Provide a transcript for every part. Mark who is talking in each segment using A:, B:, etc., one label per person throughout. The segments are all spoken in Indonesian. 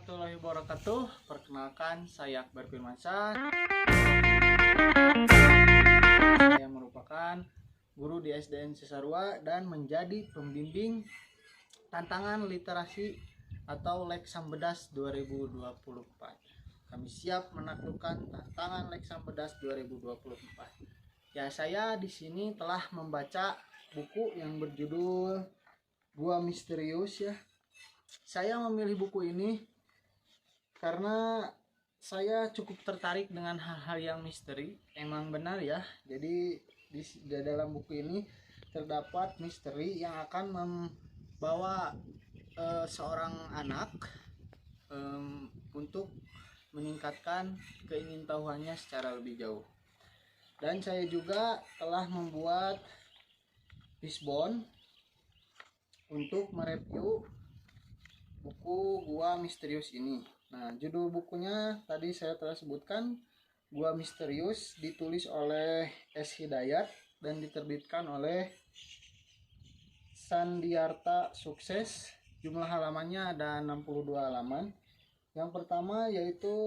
A: warahmatullahi wabarakatuh. Perkenalkan, saya Akbar Firmansyah. Saya merupakan guru di SDN Cisarua dan menjadi pembimbing tantangan literasi atau Lek Sambedas 2024. Kami siap menaklukkan tantangan Lek Sambedas 2024. Ya, saya di sini telah membaca buku yang berjudul Gua Misterius ya. Saya memilih buku ini karena saya cukup tertarik dengan hal-hal yang misteri. Emang benar ya. Jadi di dalam buku ini terdapat misteri yang akan membawa seorang anak untuk meningkatkan keingintahuannya secara lebih jauh. Dan saya juga telah membuat Fishbone untuk mereview buku Gua Misterius ini. Nah, judul bukunya tadi saya telah sebutkan, Gua Misterius, ditulis oleh S. Hidayat dan diterbitkan oleh Sandiarta Sukses. Jumlah halamannya ada 62 halaman. Yang pertama yaitu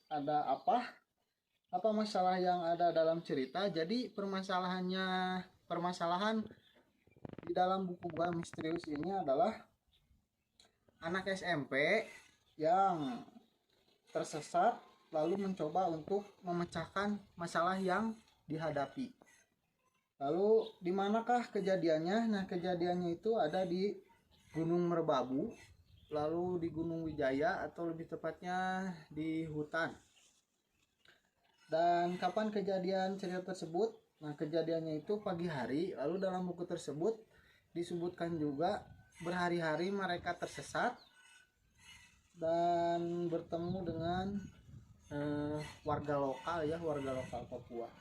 A: ada apa masalah yang ada dalam cerita. Jadi permasalahan di dalam buku Gua Misterius ini adalah anak SMP yang tersesat lalu mencoba untuk memecahkan masalah yang dihadapi. Lalu di manakah kejadiannya? Nah, kejadiannya itu ada di Gunung Merbabu, lalu di Gunung Wijaya atau lebih tepatnya di hutan. Dan kapan kejadian cerita tersebut? Nah, kejadiannya itu pagi hari. Lalu dalam buku tersebut disebutkan juga berhari-hari mereka tersesat dan bertemu dengan warga lokal Papua.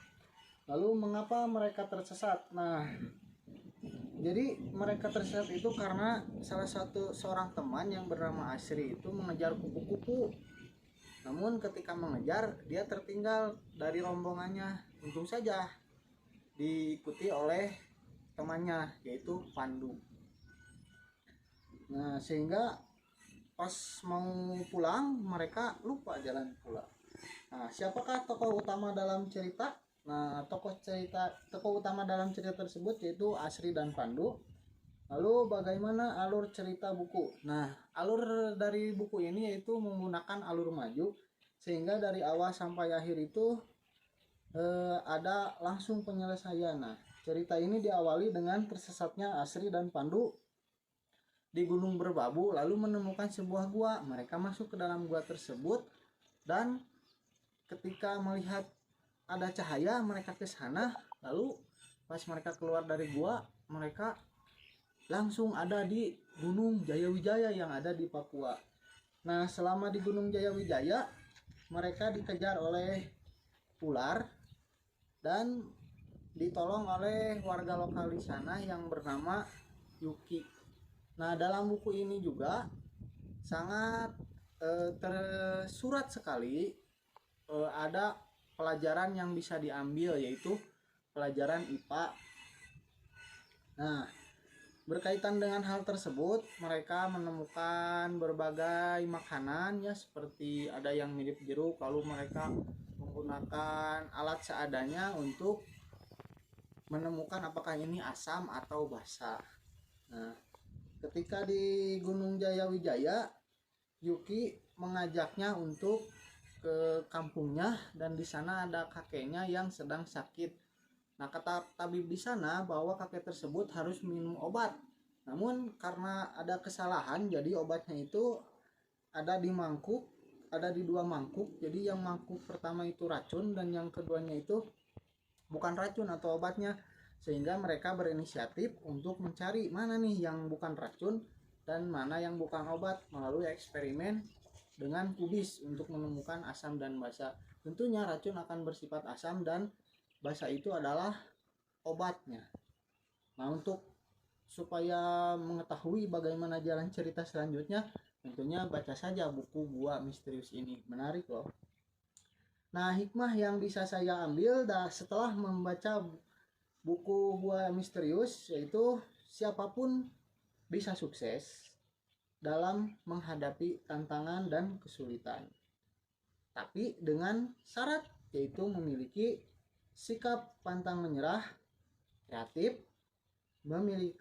A: Lalu mengapa mereka tersesat? Nah, jadi mereka tersesat itu karena seorang teman yang bernama Asri itu mengejar kupu-kupu. Namun ketika mengejar, dia tertinggal dari rombongannya. Untung saja diikuti oleh temannya, yaitu Pandu. Nah, sehingga pas mau pulang mereka lupa jalan pulang. Nah, siapakah tokoh utama dalam cerita? Nah, tokoh utama dalam cerita tersebut yaitu Asri dan Pandu. Lalu bagaimana alur cerita buku? Nah, alur dari buku ini yaitu menggunakan alur maju, sehingga dari awal sampai akhir itu ada langsung penyelesaian. Nah, cerita ini diawali dengan tersesatnya Asri dan Pandu di Gunung Merbabu, lalu menemukan sebuah gua. Mereka masuk ke dalam gua tersebut dan ketika melihat ada cahaya, mereka ke sana. Lalu pas mereka keluar dari gua, mereka langsung ada di Gunung Jayawijaya yang ada di Papua. Nah, selama di Gunung Jayawijaya, mereka dikejar oleh ular dan ditolong oleh warga lokal di sana yang bernama Yuki. Nah, dalam buku ini juga sangat tersurat sekali ada pelajaran yang bisa diambil, yaitu pelajaran IPA. Nah, berkaitan dengan hal tersebut, mereka menemukan berbagai makanan ya, seperti ada yang mirip jeruk, lalu mereka menggunakan alat seadanya untuk menemukan apakah ini asam atau basa. Nah, ketika di Gunung Jayawijaya, Yuki mengajaknya untuk ke kampungnya dan di sana ada kakeknya yang sedang sakit. Nah, kata tabib di sana bahwa kakek tersebut harus minum obat. Namun karena ada kesalahan, jadi obatnya itu ada di dua mangkuk. Jadi yang mangkuk pertama itu racun dan yang keduanya itu bukan racun atau obatnya. Sehingga mereka berinisiatif untuk mencari mana nih yang bukan racun dan mana yang bukan obat melalui eksperimen dengan kubis untuk menemukan asam dan basa. Tentunya racun akan bersifat asam dan basa itu adalah obatnya. Nah, untuk supaya mengetahui bagaimana jalan cerita selanjutnya, tentunya baca saja buku Gua Misterius ini. Menarik loh. Nah, hikmah yang bisa saya ambil setelah membaca buku Gua Misterius yaitu siapapun bisa sukses dalam menghadapi tantangan dan kesulitan. Tapi dengan syarat, yaitu memiliki sikap pantang menyerah, kreatif, memiliki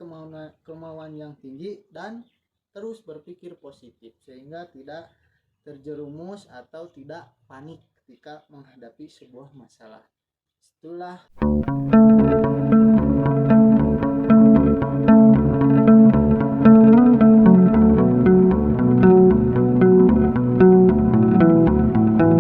A: kemauan yang tinggi, dan terus berpikir positif sehingga tidak terjerumus atau tidak panik ketika menghadapi sebuah masalah. Itulah